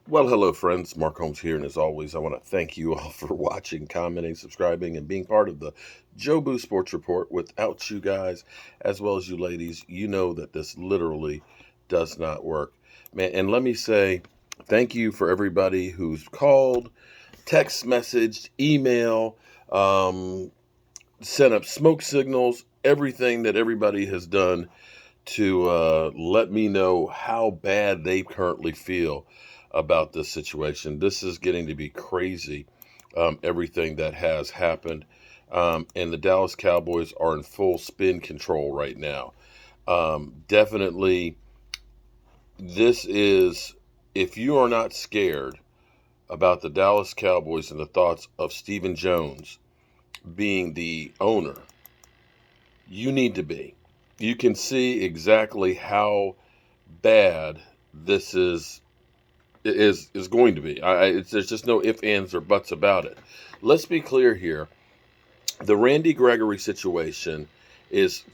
Well, hello, friends. Mark Holmes here, and as always, I want to thank you all for watching, commenting, subscribing, and being part of the Jobu Sports Report. Without you guys, as well as you ladies, you know that this literally does not work. Man, and let me say thank you for everybody who's called, text messaged, email, um, sent up smoke signals, everything that everybody has done to let me know how bad they currently feel about this situation. This is getting to be crazy, everything that has happened. And the Dallas Cowboys are in full spin control right now. Definitely, this is, if you are not scared about the Dallas Cowboys and the thoughts of Stephen Jones being the owner, you need to be. You can see exactly how bad this is going to be. There's just no ifs, ands, or buts about it. Let's be clear here. The Randy Gregory situation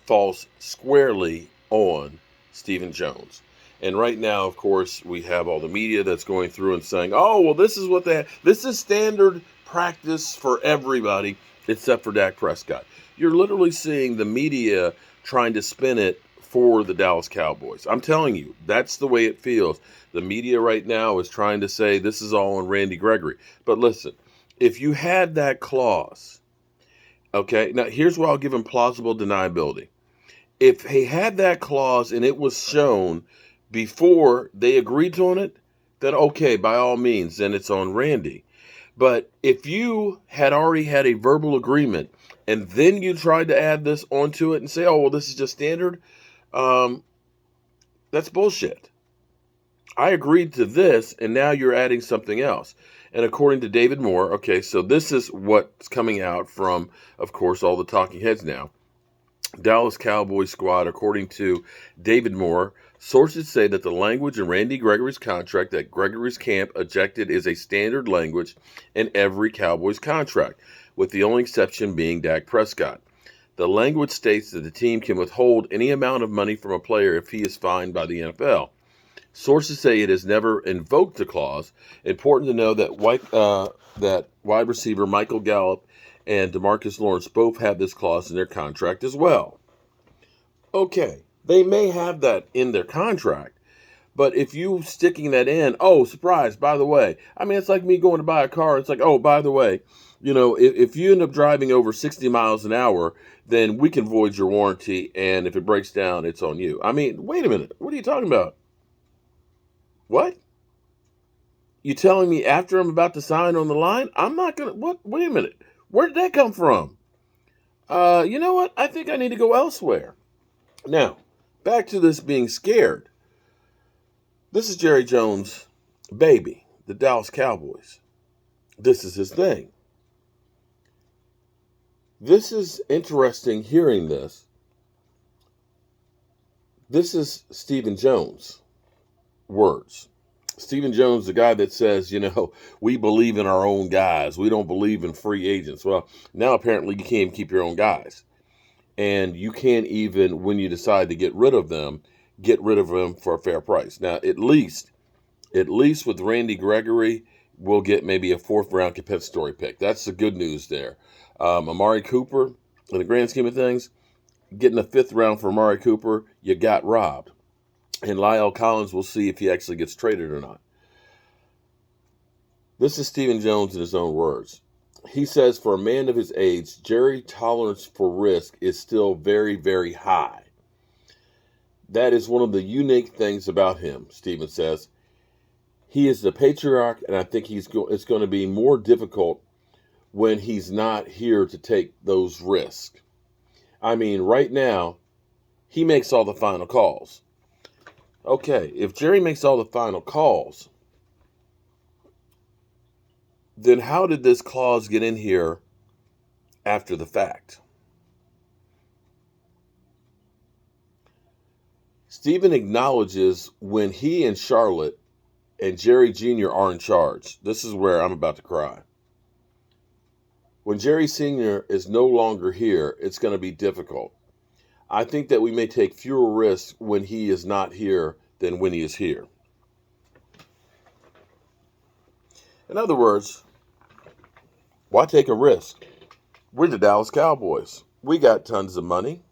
falls squarely on Stephen Jones. And right now, of course, we have all the media that's going through and saying, "Oh, well, this is standard practice for everybody except for Dak Prescott." You're literally seeing the media trying to spin it for the Dallas Cowboys. I'm telling you, that's the way it feels. The media right now is trying to say this is all on Randy Gregory. But listen, if you had that clause, okay, now here's where I'll give him plausible deniability. If he had that clause and it was shown before they agreed on it, then okay, by all means, then it's on Randy. But if you had already had a verbal agreement and then you tried to add this onto it and say, "Oh, well, this is just standard," um, that's bullshit. I agreed to this, and now you're adding something else. And according to David Moore, okay, so this is what's coming out from, of course, all the talking heads now. Dallas Cowboys squad, according to David Moore, sources say that the language in Randy Gregory's contract that Gregory's camp ejected is a standard language in every Cowboys contract, with the only exception being Dak Prescott. The language states that the team can withhold any amount of money from a player if he is fined by the NFL. Sources say it has never invoked the clause. Important to know that wide receiver Michael Gallup and DeMarcus Lawrence both have this clause in their contract as well. Okay, they may have that in their contract, but if you sticking that in, oh, surprise, by the way, I mean, it's like me going to buy a car. It's like, oh, by the way, if you end up driving over 60 miles an hour, then we can void your warranty, and if it breaks down, it's on you. I mean, wait a minute. What are you talking about? What? You telling me after I'm about to sign on the line, I'm not gonna what wait a minute. Where did that come from? You know what? I think I need to go elsewhere. Now, back to this being scared. This is Jerry Jones' baby, the Dallas Cowboys. This is his thing. This is interesting hearing this. This is Stephen Jones' words. Stephen Jones, the guy that says, we believe in our own guys. We don't believe in free agents. Well, now apparently you can't even keep your own guys. And you can't even, when you decide to get rid of them, get rid of them for a fair price. Now, at least with Randy Gregory, we'll get maybe a fourth round compensatory pick. That's the good news there. Amari Cooper, in the grand scheme of things, getting a fifth round for Amari Cooper, you got robbed. And Lyle Collins, will see if he actually gets traded or not. This is Stephen Jones in his own words. He says, for a man of his age, Jerry's tolerance for risk is still very, very high. That is one of the unique things about him, Stephen says. He is the patriarch, and I think it's going to be more difficult when he's not here to take those risks. I mean, right now, he makes all the final calls. Okay, if Jerry makes all the final calls, then how did this clause get in here after the fact? Stephen acknowledges when he and Charlotte and Jerry Jr. are in charge. This is where I'm about to cry. When Jerry Sr. is no longer here, it's going to be difficult. I think that we may take fewer risks when he is not here than when he is here. In other words, why take a risk? We're the Dallas Cowboys. We got tons of money.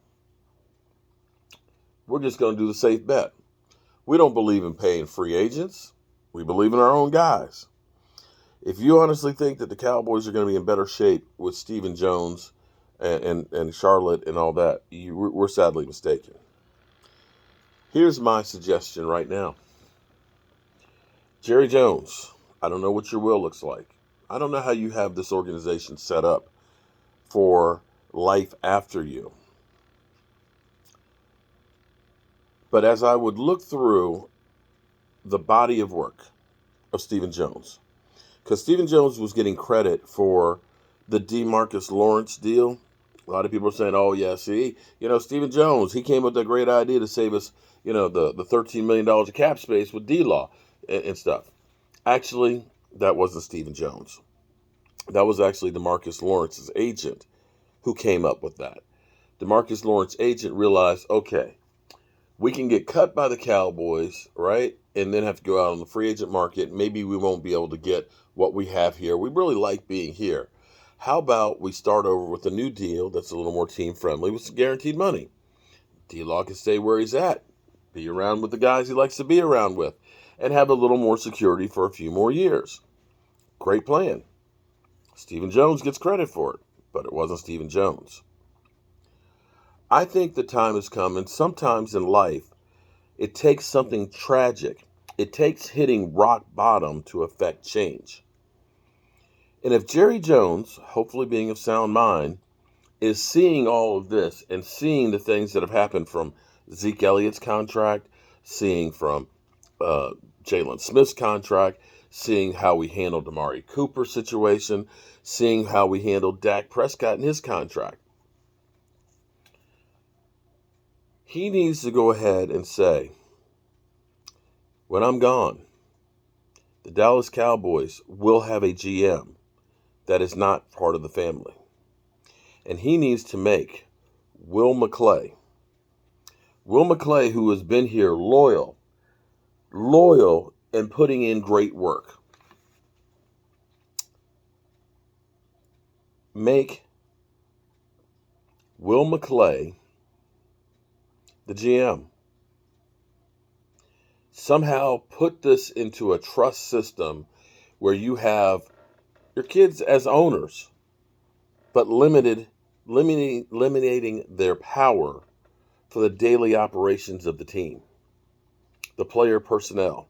We're just going to do the safe bet. We don't believe in paying free agents. We believe in our own guys. If you honestly think that the Cowboys are going to be in better shape with Stephen Jones and Charlotte and all that, we're sadly mistaken. Here's my suggestion right now. Jerry Jones, I don't know what your will looks like. I don't know how you have this organization set up for life after you. But as I would look through the body of work of Stephen Jones, because Stephen Jones was getting credit for the DeMarcus Lawrence deal. A lot of people are saying, oh, yeah, see, Stephen Jones, he came up with that great idea to save us, the $13 million of cap space with D-Law and stuff. Actually, that wasn't Stephen Jones. That was actually DeMarcus Lawrence's agent who came up with that. DeMarcus Lawrence's agent realized, okay, we can get cut by the Cowboys, right? And then have to go out on the free agent market. Maybe we won't be able to get what we have here. We really like being here. How about we start over with a new deal that's a little more team friendly with some guaranteed money? D-Law can stay where he's at, be around with the guys he likes to be around with, and have a little more security for a few more years. Great plan. Stephen Jones gets credit for it, but it wasn't Stephen Jones. I think the time has come, and sometimes in life, it takes something tragic. It takes hitting rock bottom to affect change. And if Jerry Jones, hopefully being of sound mind, is seeing all of this and seeing the things that have happened from Zeke Elliott's contract, seeing from Jalen Smith's contract, seeing how we handled Amari Cooper's situation, seeing how we handled Dak Prescott and his contract, he needs to go ahead and say, when I'm gone, the Dallas Cowboys will have a GM that is not part of the family. And he needs to make Will McClay, who has been here loyal, and putting in great work, make Will McClay the GM. Somehow put this into a trust system where you have your kids as owners, but eliminating their power for the daily operations of the team, the player personnel.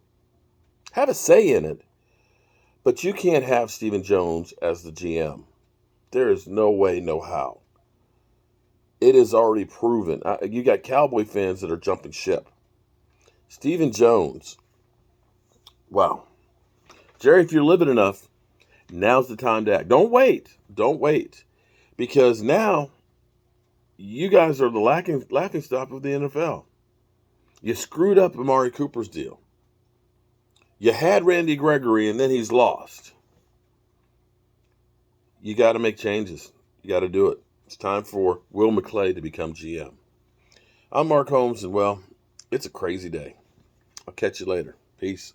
Have a say in it, but you can't have Stephen Jones as the GM. There is no way, no how. It is already proven. You got Cowboy fans that are jumping ship. Stephen Jones, wow. Jerry, if you're living enough, now's the time to act. Don't wait. Because now, you guys are the laughing stock of the NFL. You screwed up Amari Cooper's deal. You had Randy Gregory, and then he's lost. You got to make changes. You got to do it. It's time for Will McClay to become GM. I'm Mark Holmes, and well, it's a crazy day. I'll catch you later. Peace.